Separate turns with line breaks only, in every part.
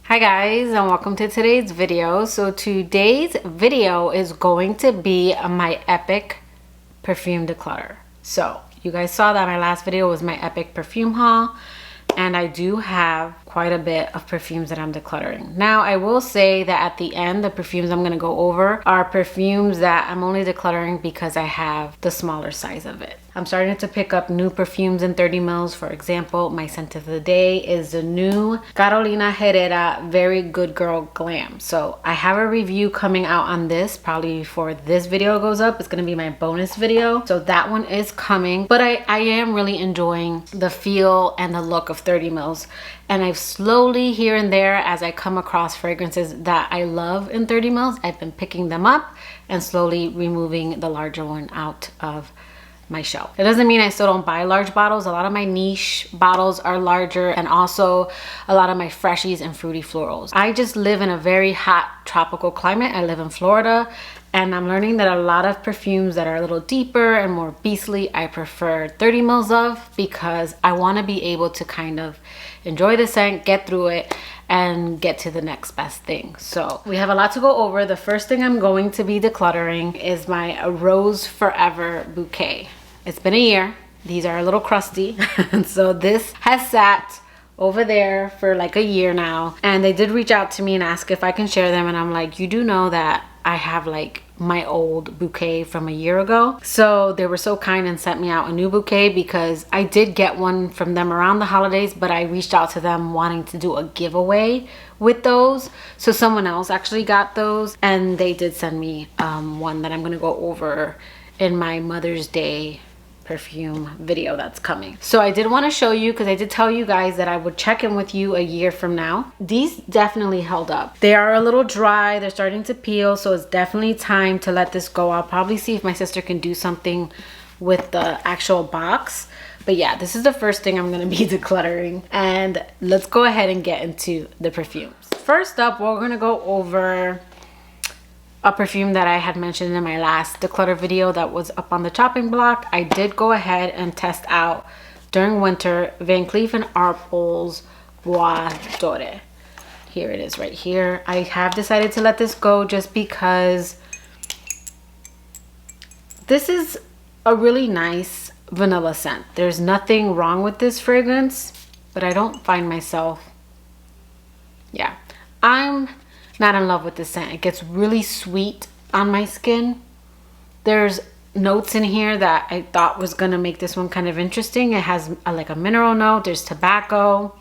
Hi guys, and welcome to today's video. So today's video is going to be my epic perfume declutter. So you guys saw that my last video was my epic perfume haul, and I do have quite a bit of perfumes that I'm decluttering. Now I will say that at the end, the perfumes I'm going to go over are perfumes that I'm only decluttering because I have the smaller size of it. I'm starting to pick up new perfumes in 30 mils. For example, my scent of the day is the new Carolina Herrera Very Good Girl Glam. So I have a review coming out on this probably before this video goes up. It's going to be my bonus video. So that one is coming. But I am really enjoying the feel and the look of 30 mils. And I've slowly here and there, as I come across fragrances that I love in 30 mils, I've been picking them up and slowly removing the larger one out of my shelf. It doesn't mean I still don't buy large bottles. A lot of my niche bottles are larger, and also a lot of my freshies and fruity florals. I just live in a very hot tropical climate. I live in Florida, and I'm learning that a lot of perfumes that are a little deeper and more beastly, I prefer 30 mils of, because I want to be able to kind of enjoy the scent, get through it, and get to the next best thing. So we have a lot to go over. The first thing I'm going to be decluttering is my Rose Forever bouquet. It's been a year. These are a little crusty. And so this has sat over there for like a year now. And they did reach out to me and ask if I can share them. And I'm like, you do know that I have like my old bouquet from a year ago. So they were so kind and sent me out a new bouquet, because I did get one from them around the holidays, but I reached out to them wanting to do a giveaway with those. So someone else actually got those, and they did send me one that I'm gonna go over in my Mother's Day perfume video that's coming. So I did want to show you, because I did tell you guys that I would check in with you a year from now. These definitely held up. They are a little dry, they're starting to peel, so it's definitely time to let this go. I'll probably see if my sister can do something with the actual box. But yeah, this is the first thing I'm going to be decluttering, and let's go ahead and get into the perfumes. First up, we're going to go over a perfume that I had mentioned in my last declutter video that was up on the chopping block. I did go ahead and test out during winter Van Cleef and Arpels Bois Doré. Here it is right here. I have decided to let this go just because this is a really nice vanilla scent. There's nothing wrong with this fragrance, but I don't find myself, yeah, I'm not in love with the scent. It gets really sweet on my skin. There's notes in here that I thought was gonna make this one kind of interesting. It has like a mineral note. There's tobacco.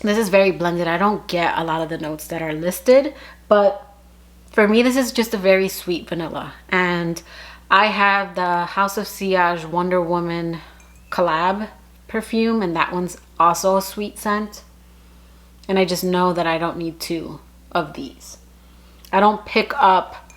This is very blended. I don't get a lot of the notes that are listed, but for me, this is just a very sweet vanilla. And I have the House of Sillage Wonder Woman collab perfume, and that one's also a sweet scent. And I just know that I don't need two of these. I don't pick up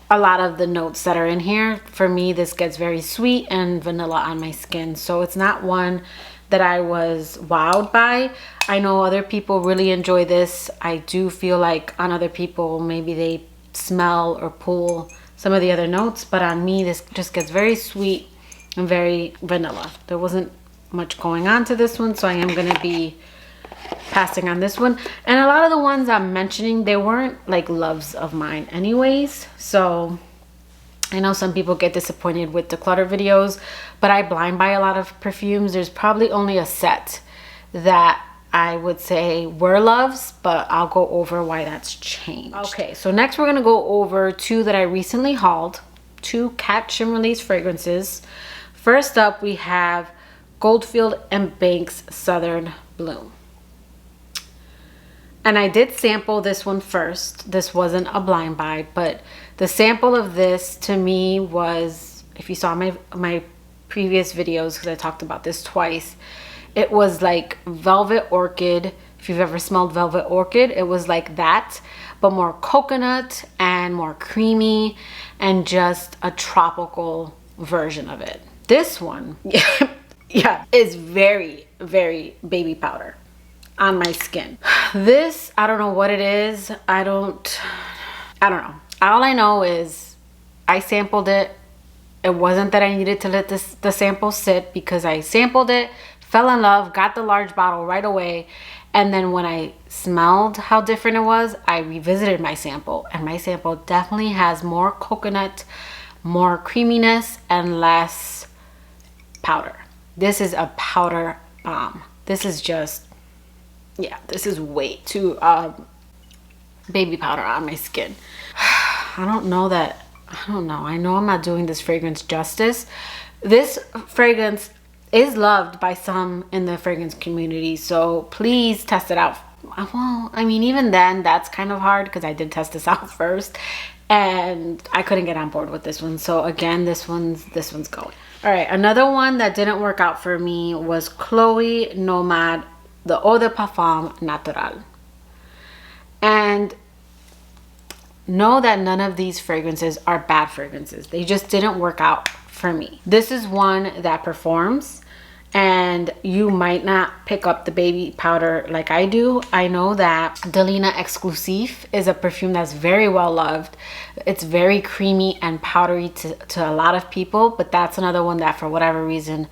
a lot of the notes that are in here. For me, this gets very sweet and vanilla on my skin. So it's not one that I was wowed by. I know other people really enjoy this. I do feel like on other people, maybe they smell or pull some of the other notes. But on me, this just gets very sweet and very vanilla. There wasn't much going on to this one, so I am gonna be passing on this one. And a lot of the ones I'm mentioning, they weren't like loves of mine anyways. So I know some people get disappointed with declutter videos, but I blind buy a lot of perfumes. There's probably only a set that I would say were loves, but I'll go over why that's changed. Okay, so next we're gonna go over two that I recently hauled, two catch and release fragrances. First up, we have Goldfield and Banks Southern Bloom. And I did sample this one first. This wasn't a blind buy, but the sample of this to me was, if you saw my previous videos, because I talked about this twice, it was like Velvet Orchid. If you've ever smelled Velvet Orchid, it was like that, but more coconut and more creamy and just a tropical version of it. This one, yeah, is very, very baby powder on my skin. This, I don't know what it is. I don't know. All I know is I sampled it. It wasn't that I needed to let the sample sit, because I sampled it, fell in love, got the large bottle right away, And then when I smelled how different it was, I revisited my sample, and my sample definitely has more coconut, more creaminess, and less powder. This is a powder bomb. This is just, yeah, this is way too baby powder on my skin. I don't know. I know I'm not doing this fragrance justice. This fragrance is loved by some in the fragrance community, so please test it out. Well, I mean, even then, that's kind of hard because I did test this out first and I couldn't get on board with this one. So again, this one's going. All right, another one that didn't work out for me was Chloe Nomade, the Eau de Parfum Natural. And know that none of these fragrances are bad fragrances. They just didn't work out for me. This is one that performs, and you might not pick up the baby powder like I do. I know that Delina Exclusive is a perfume that's very well loved. It's very creamy and powdery to a lot of people, but that's another one that for whatever reason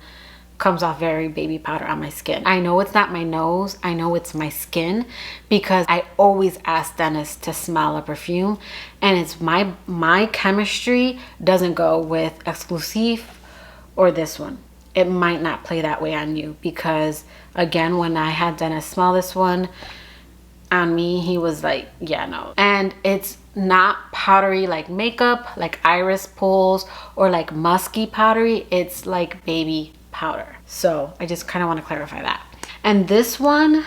comes off very baby powder on my skin. I know it's not my nose, I know it's my skin, because I always ask Dennis to smell a perfume, and it's my chemistry doesn't go with Exclusive or this one. It might not play that way on you, because again, when I had Dennis smell this one on me, he was like, yeah, no. And it's not powdery like makeup, like iris pulls, or like musky powdery. It's like baby powder. So I just kind of want to clarify that. And this one,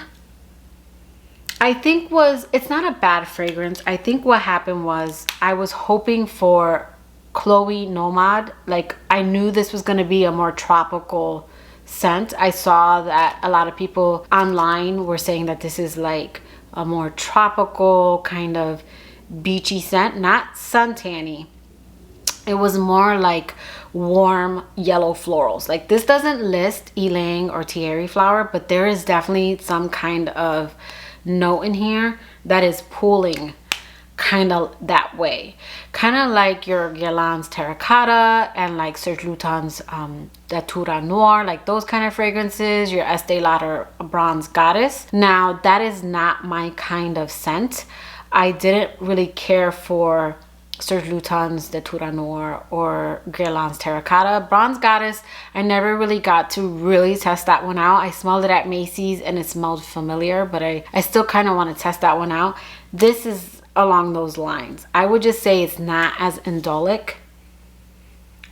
I think it's not a bad fragrance. I think what happened was I was hoping for Chloe Nomade. Like, I knew this was going to be a more tropical scent. I saw that a lot of people online were saying that this is like a more tropical kind of beachy scent, not suntanny. It was more like warm yellow florals. Like, this doesn't list ylang or tiare flower, but there is definitely some kind of note in here that is pulling kind of that way, kind of like your Guerlain's Terracotta and like Serge Lutens Datura Noir, like those kind of fragrances, your Estee Lauder Bronze Goddess. Now, that is not my kind of scent. I didn't really care for Serge Lutens Datura Noir or Guerlain's Terracotta. Bronze Goddess, I never really got to really test that one out. I smelled it at Macy's and it smelled familiar, but I still kind of want to test that one out. This is along those lines. I would just say it's not as indolic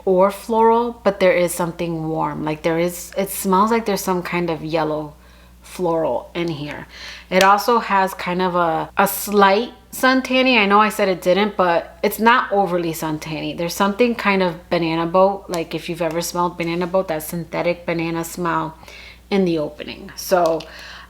or floral, but there is something warm. Like, it smells like there's some kind of yellow floral in here. It also has kind of a slight suntanny. I know I said it didn't, but it's not overly suntanny. There's something kind of banana boat, like if you've ever smelled banana boat, that synthetic banana smell in the opening. So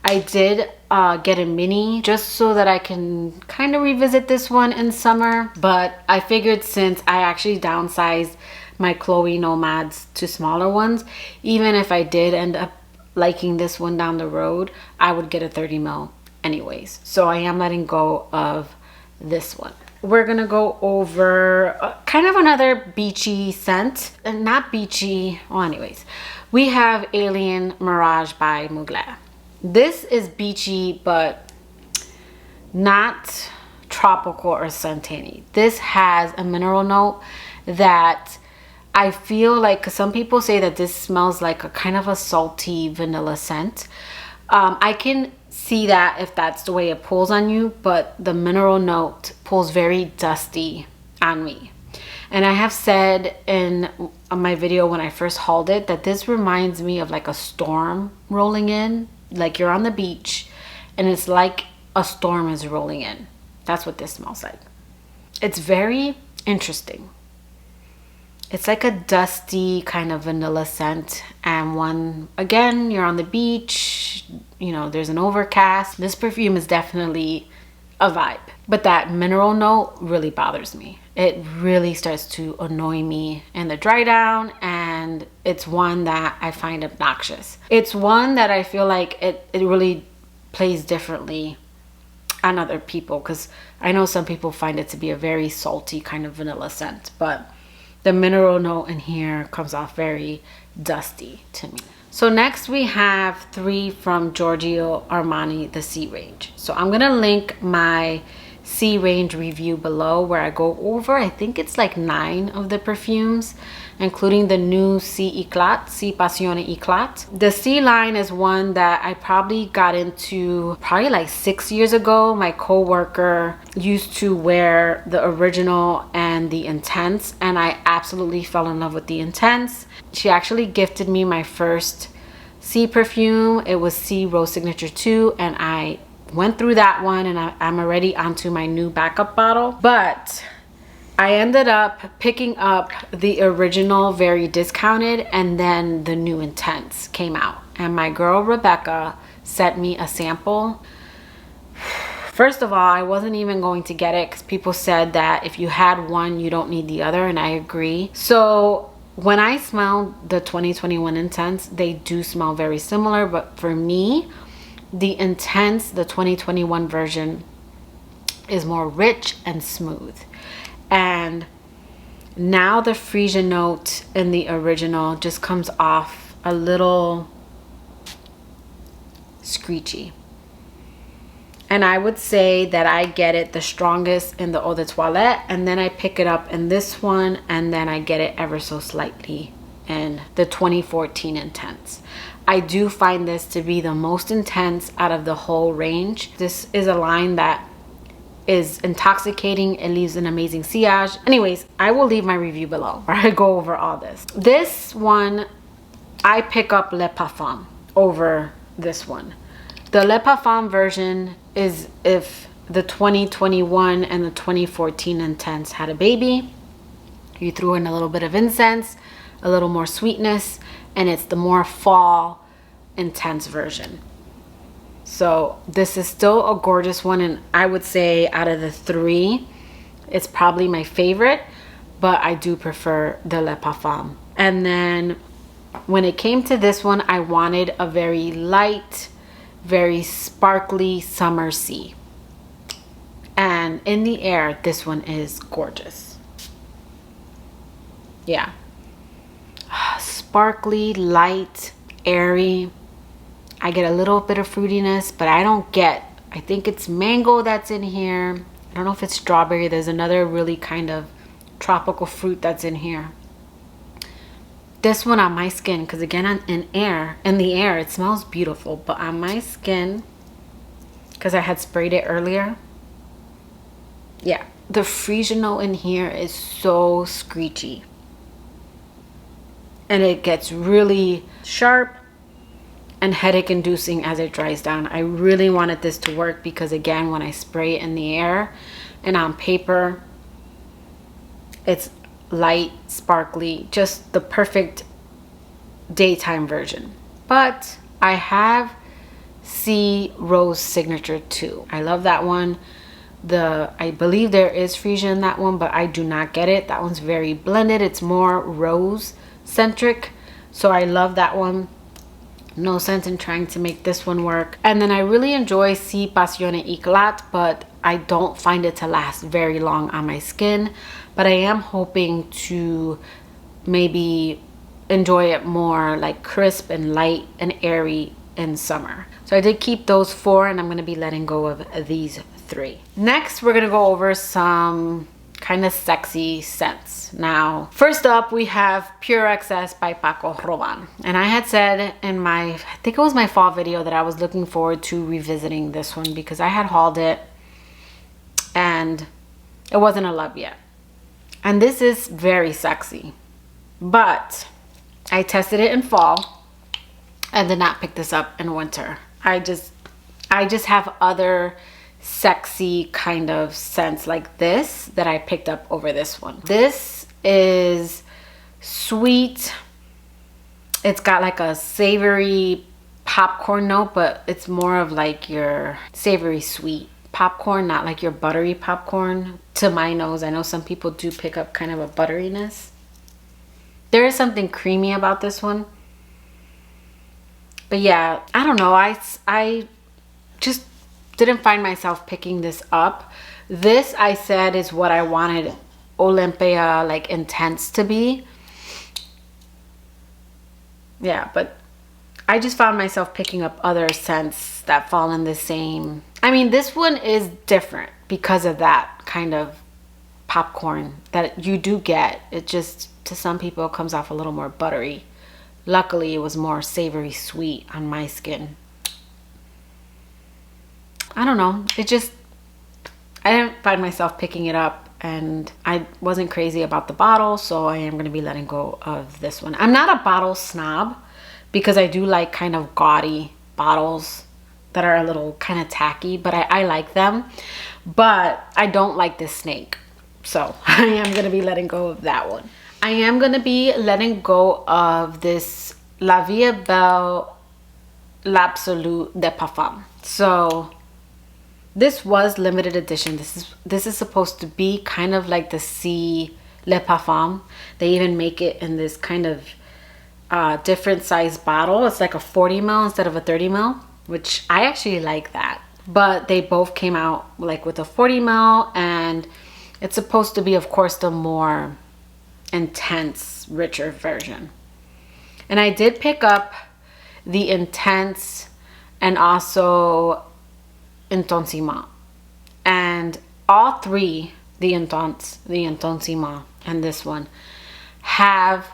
I did get a mini just so that I can kind of revisit this one in summer, but I figured since I actually downsized my Chloe Nomads to smaller ones, even if I did end up liking this one down the road, I would get a 30 ml anyways. So I am letting go of this one. We're gonna go over kind of another beachy scent, and not beachy, well, anyways, we have Alien Mirage by Mugler. This is beachy, but not tropical or suntanny. This has a mineral note that I feel like, because some people say that this smells like a kind of a salty vanilla scent. I can see that if that's the way it pulls on you, but the mineral note pulls very dusty on me. And I have said in my video when I first hauled it that this reminds me of like a storm rolling in. Like, you're on the beach and it's like a storm is rolling in. That's what this smells like. It's very interesting. It's like a dusty kind of vanilla scent, and one, again, you're on the beach, you know, there's an overcast. This perfume is definitely a vibe, but that mineral note really bothers me. It really starts to annoy me in the dry down, and it's one that I find obnoxious. It's one that I feel like it really plays differently on other people, because I know some people find it to be a very salty kind of vanilla scent, but the mineral note in here comes off very dusty to me. So next we have 3 from Giorgio Armani, the Si range. So I'm gonna link my Si range review below where I go over, I think it's like 9 of the perfumes, including the new Si Eclat, Si Passione Eclat. The Si line is one that I probably got into probably like 6 years ago. My co-worker used to wear the original and the intense, and I absolutely fell in love with the intense. She actually gifted me my first Si perfume. It was Si Rose Signature 2, and I went through that one, and I'm already onto my new backup bottle. But I ended up picking up the original, very discounted, and then the new intense came out. And my girl Rebecca sent me a sample. First of all, I wasn't even going to get it because people said that if you had one, you don't need the other, and I agree. So when I smelled the 2021 intense, they do smell very similar, but for me, the intense, the 2021 version, is more rich and smooth. And now the freesia note in the original just comes off a little screechy. And I would say that I get it the strongest in the Eau de Toilette, and then I pick it up in this one, and then I get it ever so slightly in the 2014 intense. I do find this to be the most intense out of the whole range. This is a line that is intoxicating. It leaves an amazing sillage. Anyways, I will leave my review below where I go over all this. This one, I pick up Le Parfum over this one. The Le Parfum version is if the 2021 and the 2014 intense had a baby. You threw in a little bit of incense, a little more sweetness, and it's the more fall intense version. So this is still a gorgeous one, and I would say out of the 3, it's probably my favorite, but I do prefer the Le Parfum. And then when it came to this one, I wanted a very light, very sparkly summer sea. And in the air, this one is gorgeous. Yeah. Sparkly, light, airy. I get a little bit of fruitiness, but I don't get, I think it's mango that's in here. I don't know if it's strawberry. There's another really kind of tropical fruit that's in here. This one on my skin, because again, in the air, it smells beautiful, but on my skin, because I had sprayed it earlier, yeah, the freesia note in here is so screechy. And it gets really sharp and headache inducing as it dries down. I really wanted this to work because again, when I spray it in the air and on paper, it's light, sparkly, just the perfect daytime version. But I have Si Rose Signature 2. I love that one. I believe there is freesia in that one, but I do not get it. That one's very blended. It's more rose centric, so I love that one. No sense in trying to make this one work. And then I really enjoy Si Passione Eclat, but I don't find it to last very long on my skin. But I am hoping to maybe enjoy it more like crisp and light and airy in summer. So I did keep those 4, and I'm going to be letting go of these 3. Next, we're going to go over some kind of sexy scents. Now, first up, we have Pure Excess by Paco Rabanne. And I had said in my, I think it was my fall video, that I was looking forward to revisiting this one because I had hauled it and it wasn't a love yet. And this is very sexy, but I tested it in fall and did not pick this up in winter. I just have other sexy kind of scents like this that I picked up over this one. This is sweet. It's got like a savory popcorn note, but it's more of like your savory sweet popcorn, not like your buttery popcorn to my nose. I know some people do pick up kind of a butteriness. There is something creamy about this one. But yeah, I don't know. I just didn't find myself picking this up. This, I said, is what I wanted Olympia like intense to be. Yeah, but I just found myself picking up other scents that fall in the same. I mean, this one is different because of that kind of popcorn that you do get. It just, to some people, it comes off a little more buttery. Luckily, it was more savory sweet on my skin. I don't know. It just, I didn't find myself picking it up, and I wasn't crazy about the bottle, so I am going to be letting go of this one. I'm not a bottle snob because I do like kind of gaudy bottles that are a little kind of tacky, but I like them. But I don't like this snake, so I am going to be letting go of that one. I am going to be letting go of this La Vie est Belle L'Absolu de Parfum. So this was limited edition. This is supposed to be kind of like the Si Le Parfum. They even make it in this kind of different size bottle. It's like a 40 ml instead of a 30 ml, which I actually like that. But they both came out like with a 40 ml, and it's supposed to be, of course, the more intense, richer version. And I did pick up the Intense and also Intensiment. And all three, the Intense, the Intensiment, and this one, have,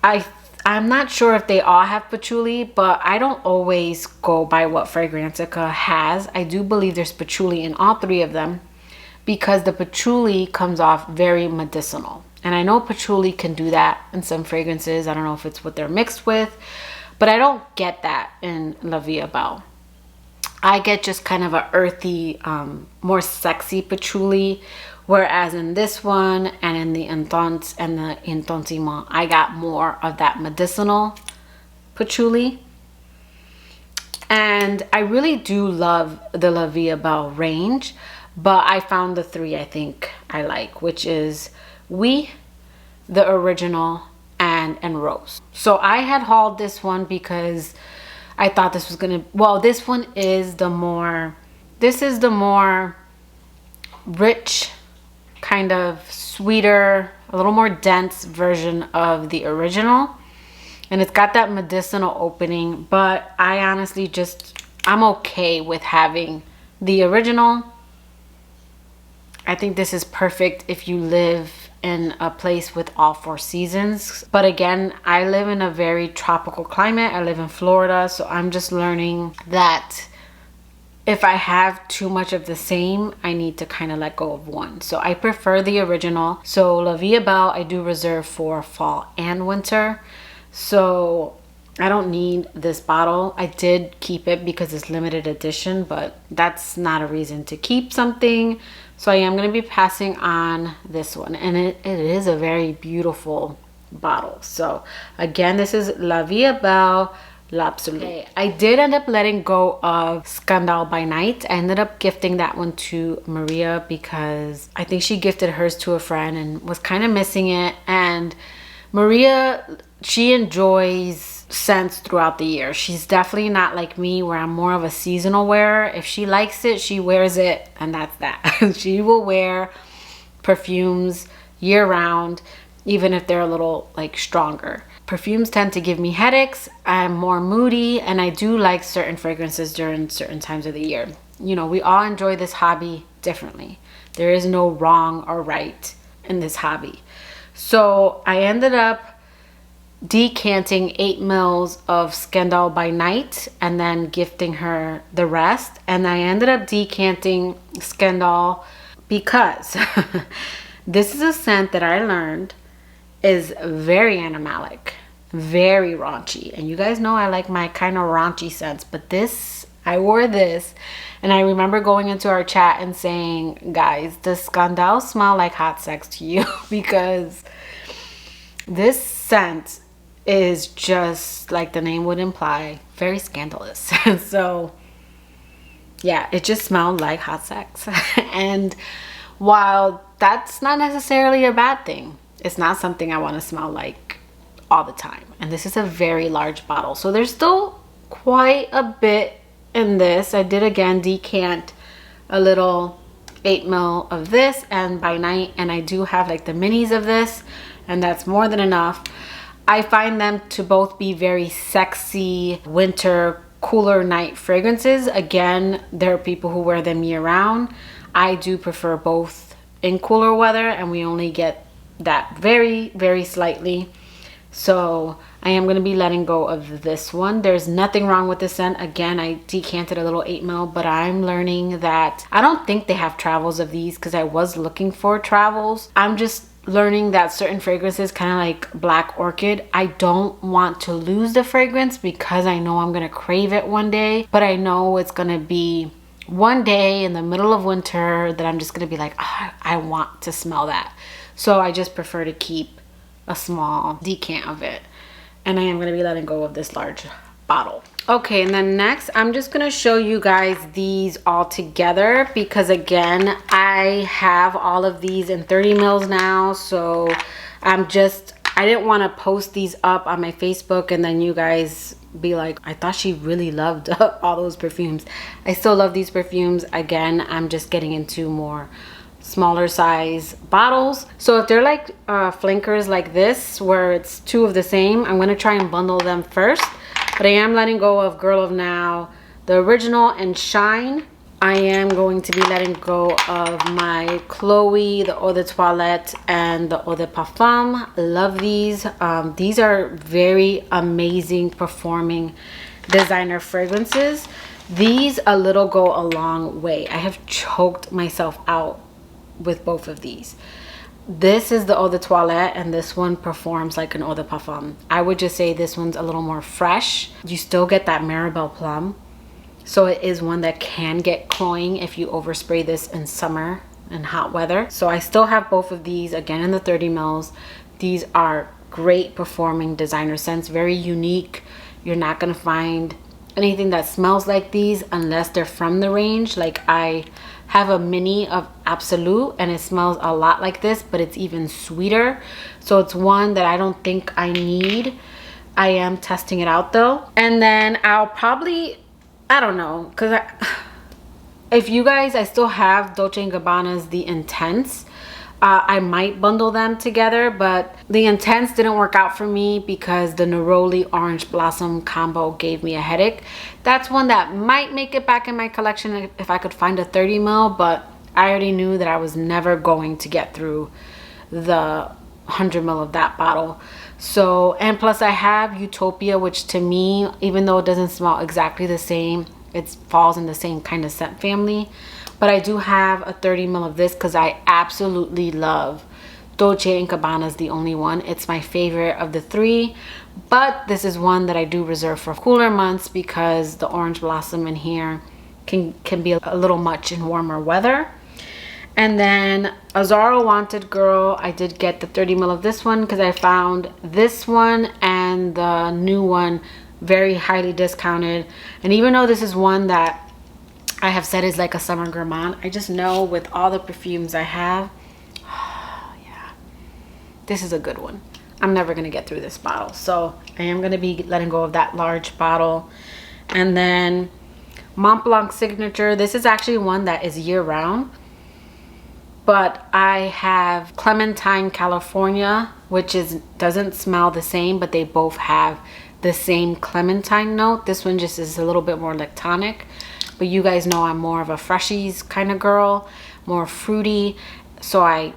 I'm not sure if they all have patchouli, but I don't always go by what Fragrantica has. I do believe there's patchouli in all three of them because the patchouli comes off very medicinal. And I know patchouli can do that in some fragrances. I don't know if it's what they're mixed with, but I don't get that in La Vie est Belle. I get just kind of a earthy, more sexy patchouli, whereas in this one and in the Intense and the Intensiment, I got more of that medicinal patchouli. And I really do love the La Vie est Belle range, but I found the three I think I like, which is Oui, the Original, and Rose. So I had hauled this one because I thought this was gonna, well, this one is the more, this is the more rich, kind of sweeter, a little more dense version of the Original. And it's got that medicinal opening, but I honestly just, I'm okay with having the Original. I think this is perfect if you live in a place with all four seasons. But again, I live in a very tropical climate. I live in Florida, so I'm just learning that if I have too much of the same, I need to kind of let go of one. So I prefer the Original. So La Vie est Belle I do reserve for fall and winter. So I don't need this bottle. I did keep it because it's limited edition, but that's not a reason to keep something. So I am going to be passing on this one, and it is a very beautiful bottle. So again, this is La Vie est Belle L'Absolu. Okay, I did end up letting go of Scandal by Night. I ended up gifting that one to Maria because I think she gifted hers to a friend and was kind of missing it. And Maria, she enjoys scents throughout the year. She's definitely not like me where I'm more of a seasonal wearer. If she likes it, she wears it, and that's that. She will wear perfumes year round, even if they're a little like stronger. Perfumes tend to give me headaches. I'm more moody, and I do like certain fragrances during certain times of the year. You know, we all enjoy this hobby differently. There is no wrong or right in this hobby. So I ended up decanting 8 mils of Scandal by Night and then gifting her the rest. And I ended up decanting Scandal because this is a scent that I learned is very animalic, very raunchy. And you guys know I like my kind of raunchy scents, but this, I wore this and I remember going into our chat and saying, guys, does Scandal smell like hot sex to you? Because this scent is just, like the name would imply, very scandalous. So yeah, it just smelled like hot sex. And while that's not necessarily a bad thing, it's not something I want to smell like all the time. And this is a very large bottle, so there's still quite a bit in this. I did again decant a little 8 mil of this and by night, and I do have like the minis of this, and that's more than enough. I find them to both be very sexy winter cooler night fragrances. Again, there are people who wear them year round. I do prefer both in cooler weather, and we only get that very, very slightly. So I am going to be letting go of this one. There's nothing wrong with this scent. Again, I decanted a little 8 ml, but I'm learning that I don't think they have travels of these because I was looking for travels. I'm just learning that certain fragrances, kind of like Black Orchid, I don't want to lose the fragrance because I know I'm going to crave it one day, but I know it's going to be one day in the middle of winter that I'm just going to be like, oh, I want to smell that. So I just prefer to keep a small decant of it. And I am going to be letting go of this large bottle. Okay, and then next I'm just going to show you guys these all together because again, I have all of these in 30 mils now. So I didn't want to post these up on my Facebook and then you guys be like, I thought she really loved all those perfumes. I still love these perfumes. Again, I'm just getting into more smaller size bottles. So if they're like flankers like this where it's 2 of the same, I'm going to try and bundle them first. But I am letting go of Girl of Now, the original, and Shine. I am going to be letting go of my Chloe, the Eau de Toilette, and the Eau de Parfum. Love these. These are very amazing performing designer fragrances. These a little go a long way. I have choked myself out with both of these. This is the Eau de Toilette and this one performs like an Eau de Parfum. I would just say this one's a little more fresh. You still get that Maribel plum. So it is one that can get cloying if you overspray this in summer and hot weather. So I still have both of these again in the 30 mils. These are great performing designer scents, very unique. You're not gonna find anything that smells like these unless they're from the range. Like I have a mini of Absolute and it smells a lot like this, but it's even sweeter. So it's one that I don't think I need. I am testing it out though. And then I'll probably, I don't know, because if you guys, I still have Dolce & Gabbana's The Intense. I might bundle them together, but the Intense didn't work out for me because the Neroli Orange Blossom combo gave me a headache. That's one that might make it back in my collection if I could find a 30 ml, but I already knew that I was never going to get through the 100 ml of that bottle. So, and plus I have Utopia, which to me, even though it doesn't smell exactly the same, it falls in the same kind of scent family. But I do have a 30 ml of this because I absolutely love Dolce & Gabbana's The Only One. It's my favorite of the 3. But this is one that I do reserve for cooler months because the Orange Blossom in here can be a little much in warmer weather. And then Azzaro Wanted Girl, I did get the 30 ml of this one because I found this one and the new one very highly discounted. And even though this is one that I have said is like a summer gourmand, I just know with all the perfumes I have, yeah, this is a good one. I'm never gonna get through this bottle. So I am gonna be letting go of that large bottle. And then Mont Blanc Signature, this is actually one that is year round. But I have Clementine California, which doesn't smell the same, but they both have the same clementine note. This one just is a little bit more lactonic. But you guys know I'm more of a freshies kind of girl, more fruity. So I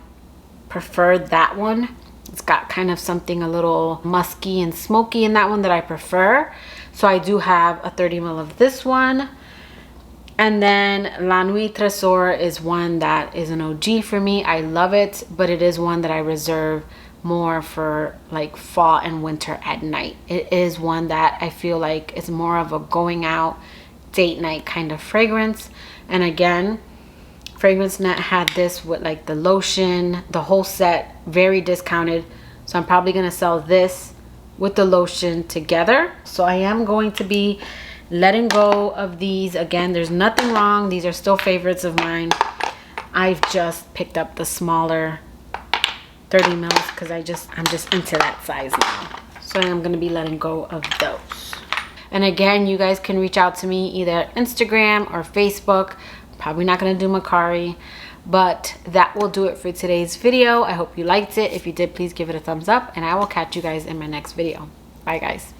prefer that one. It's got kind of something a little musky and smoky in that one that I prefer. So I do have a 30 ml of this one. And then La Nuit Tresor is one that is an OG for me. I love it, but it is one that I reserve more for like fall and winter at night. It is one that I feel like is more of a going out date night kind of fragrance. And again, Fragrance Net had this with like the lotion, the whole set, very discounted. So I'm probably gonna sell this with the lotion together. So I am going to be letting go of these. Again, there's nothing wrong. These are still favorites of mine. I've just picked up the smaller 30 mils because I'm just into that size now. So I am gonna be letting go of those. And again, you guys can reach out to me either Instagram or Facebook. Probably not gonna do Macari, But that will do it for today's video. I hope you liked it. If you did, please give it a thumbs up, and I will catch you guys in my next video. Bye guys.